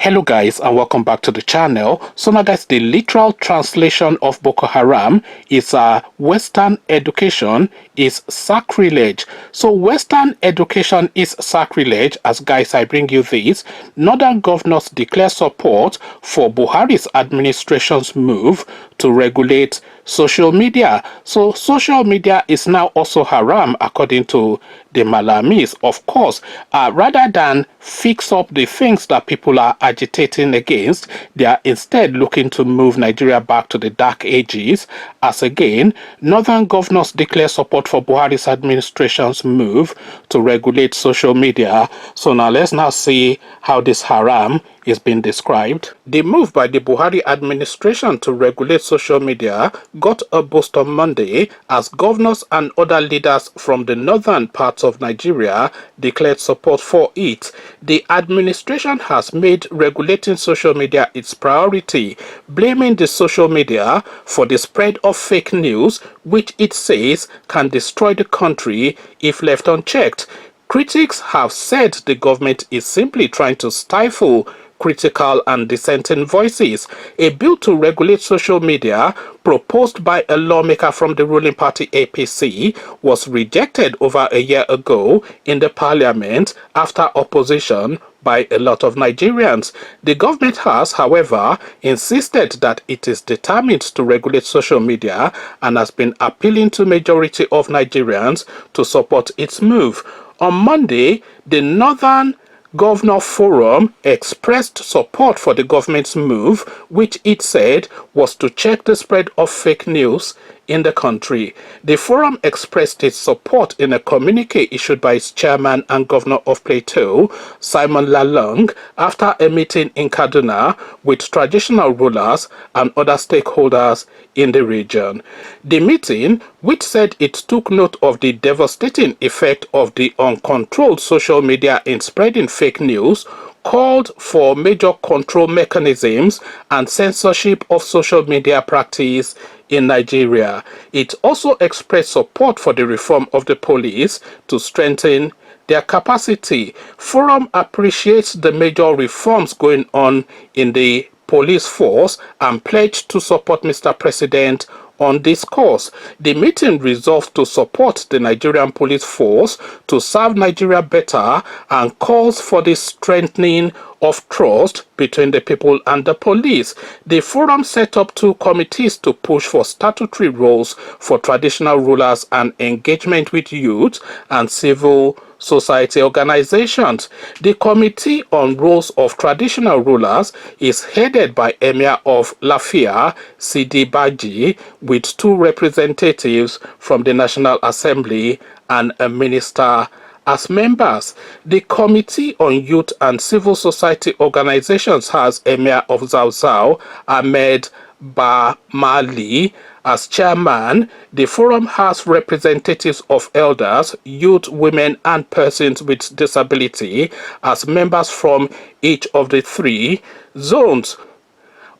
Hello guys, and welcome back to the channel. So now guys, the literal translation of Boko Haram is Western education is sacrilege. So Western education is sacrilege. As guys, I bring you this. Northern governors declare support for Buhari's administration's move to regulate social media. So social media is now also haram according to the Malamis. Of course, rather than fix up the things that people are agitating against, they are instead looking to move Nigeria back to the dark ages. As again, northern governors declare support for Buhari's administration's move to regulate social media. So now let's now see how this haram is being described. The move by the Buhari administration to regulate social media got a boost on Monday as governors and other leaders from the northern parts of Nigeria declared support for it. The administration has made regulating social media its priority, blaming the social media for the spread of fake news, which it says can destroy the country if left unchecked. Critics have said the government is simply trying to stifle critical and dissenting voices. A bill to regulate social media proposed by a lawmaker from the ruling party APC was rejected over a year ago in the parliament after opposition by a lot of Nigerians. The government has, however, insisted that it is determined to regulate social media and has been appealing to majority of Nigerians to support its move. On Monday, the Northern Governor Forum expressed support for the government's move, which it said was to check the spread of fake news in the country. The forum expressed its support in a communique issued by its chairman and governor of Plateau, Simon Lalong, after a meeting in Kaduna with traditional rulers and other stakeholders in the region. The meeting, which said it took note of the devastating effect of the uncontrolled social media in spreading fake news, called for major control mechanisms and censorship of social media practice in Nigeria. It also expressed support for the reform of the police to strengthen their capacity. Forum appreciates the major reforms going on in the police force and pledged to support Mr. President on this course. The meeting resolved to support the Nigerian police force to serve Nigeria better and calls for the strengthening of trust between the people and the police. The forum set up 2 committees to push for statutory roles for traditional rulers and engagement with youth and civil society organizations. The Committee on Roles of Traditional Rulers is headed by Emir of Lafia, Sidi Baji, with 2 representatives from the National Assembly and a minister as members. The Committee on Youth and Civil Society Organizations has Emir of Zauzau, Ahmed Bamali, as chairman. The forum has representatives of elders, youth, women, and persons with disability as members from each of the 3 zones.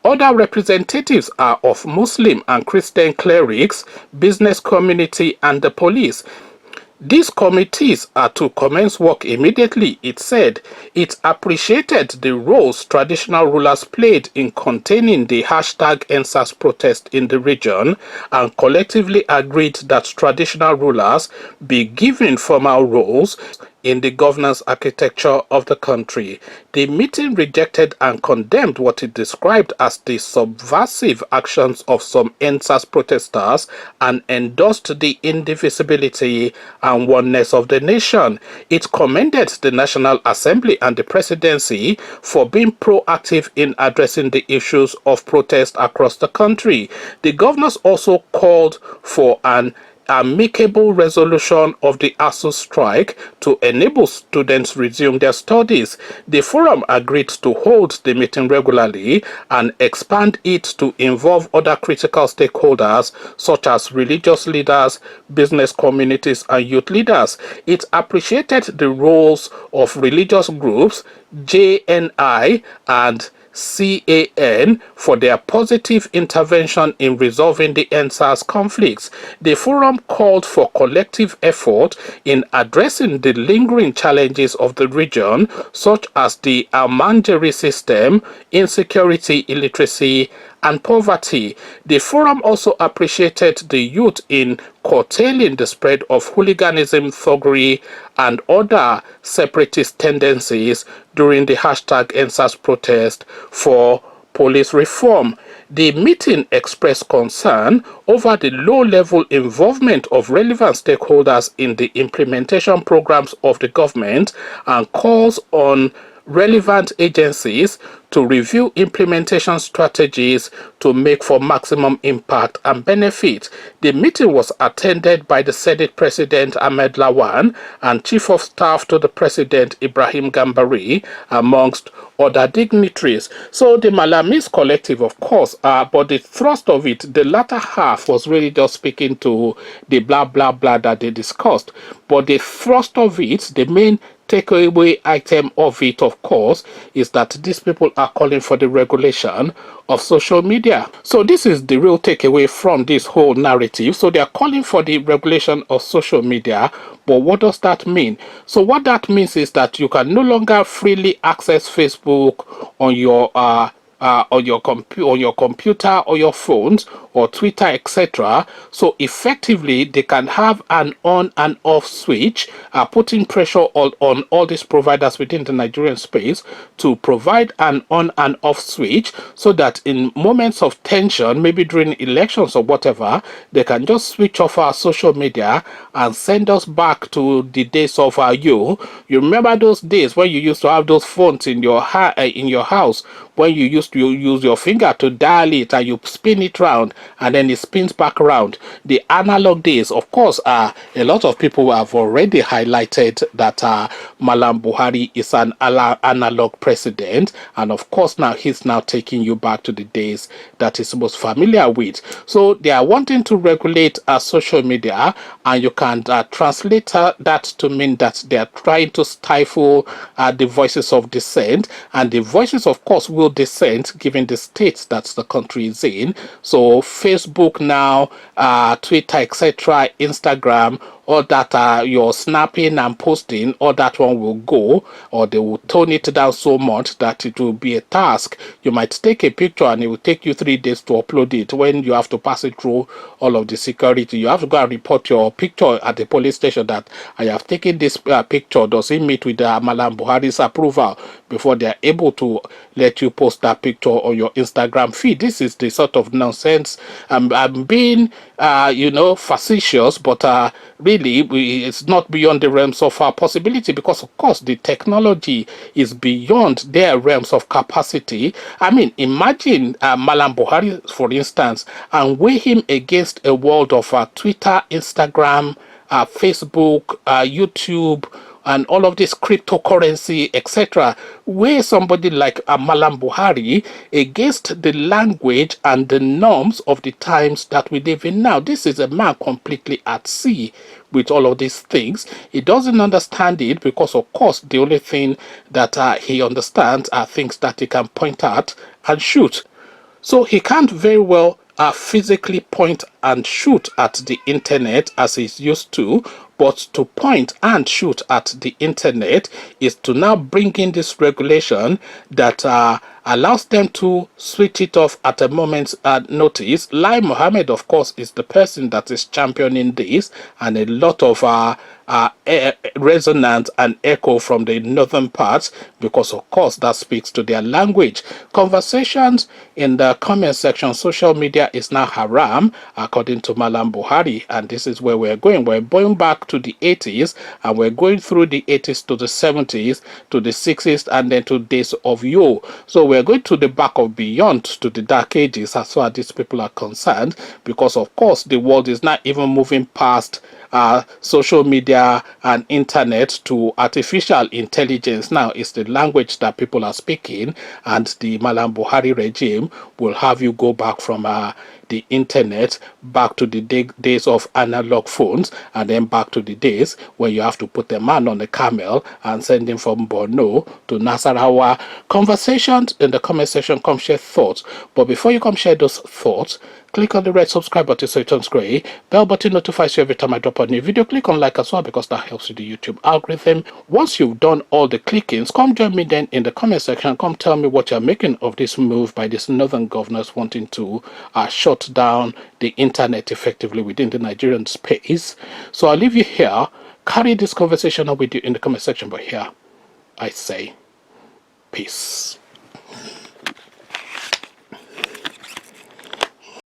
Other representatives are of Muslim and Christian clerics, business community, and the police. These committees are to commence work immediately, it said. It appreciated the roles traditional rulers played in containing the #EndSARS protest in the region and collectively agreed that traditional rulers be given formal roles in the governance architecture of the country. The meeting rejected and condemned what it described as the subversive actions of some EndSARS protesters and endorsed the indivisibility and oneness of the nation. It commended the National Assembly and the presidency for being proactive in addressing the issues of protest across the country. The governors also called for an amicable resolution of the ASU strike to enable students resume their studies. The forum agreed to hold the meeting regularly and expand it to involve other critical stakeholders such as religious leaders, business communities, and youth leaders. It appreciated the roles of religious groups, JNI, and CAN for their positive intervention in resolving the NSAS conflicts. The forum called for collective effort in addressing the lingering challenges of the region, such as the Almanjeri system, insecurity, illiteracy, and poverty. The forum also appreciated the youth in curtailing the spread of hooliganism, thuggery, and other separatist tendencies during the #NSAS protest for police reform. The meeting expressed concern over the low-level involvement of relevant stakeholders in the implementation programs of the government and calls on relevant agencies to review implementation strategies to make for maximum impact and benefit. The meeting was attended by the Senate President Ahmed Lawan and Chief of Staff to the President Ibrahim Gambari, amongst other dignitaries. So the Malamis collective, of course, but the thrust of it, the latter half was really just speaking to the blah blah blah that they discussed. But the thrust of it, the main takeaway item of it, of course, is that these people are calling for the regulation of social media. So this is the real takeaway from this whole narrative. So they are calling for the regulation of social media, but what does that mean? So what that means is that you can no longer freely access Facebook on your on your computer or your phones or Twitter, etc. So effectively, they can have an on and off switch, putting pressure on all these providers within the Nigerian space to provide an on and off switch, so that in moments of tension, maybe during elections or whatever, they can just switch off our social media and send us back to the days of you remember those days when you used to have those phones in your house, when you used to use your finger to dial it and you spin it round and then it spins back around. The analog days, of course, a lot of people have already highlighted that Malam Buhari is an analog president, and of course now he's now taking you back to the days that he's most familiar with. So they are wanting to regulate social media, and you can translate that to mean that they are trying to stifle the voices of dissent, and the voices, of course, will dissent given the state that the country is in. So Facebook now, Twitter, etc., Instagram, all that you're snapping and posting, all that one will go, or they will tone it down so much that it will be a task. You might take a picture and it will take you 3 days to upload it. When you have to pass it through all of the security, you have to go and report your picture at the police station that I have taken this picture. Does it meet with Malam Buhari's approval before they are able to let you post that picture on your Instagram feed? This is the sort of nonsense. I'm being, facetious, but really, it's not beyond the realms of our possibility, because of course the technology is beyond their realms of capacity. I mean, imagine Malam Buhari, for instance, and weigh him against a world of Twitter, Instagram, Facebook, YouTube, and all of this cryptocurrency, etc. Weigh somebody like Malam Buhari against the language and the norms of the times that we live in now. This is a man completely at sea with all of these things. He doesn't understand it because, of course, the only thing that he understands are things that he can point at and shoot. So he can't very well physically point and shoot at the internet as he's used to, but to point and shoot at the internet is to now bring in this regulation that allows them to switch it off at a moment's notice. Lai Mohammed, of course, is the person that is championing this, and a lot of resonance and echo from the northern parts, because of course that speaks to their language. Conversations in the comment section: social media is now haram, according to Malam Buhari, and this is where we're going. We're going back to the 80s, and we're going through the 80s to the 70s to the 60s, and then to days of yo. So we're going to the back of beyond, to the dark ages, as far as these people are concerned, because of course the world is not even moving past social media and internet to artificial intelligence now is the language that people are speaking, and the Malam Buhari regime will have you go back from the internet back to the days of analog phones, and then back to the days when you have to put a man on a camel and send him from Borno to Nasarawa. Conversations in the comment section. Come share thoughts, but before you come share those thoughts, click on the red subscribe button so it turns gray. Bell button notifies you every time I drop a new video. Click on like as well because that helps with the YouTube algorithm. Once you've done all the clickings, come join me then in the comment section. Come tell me what you're making of this move by these northern governors wanting to shut down the internet effectively within the Nigerian space. So I'll leave you here. Carry this conversation on with you in the comment section, but here I say peace.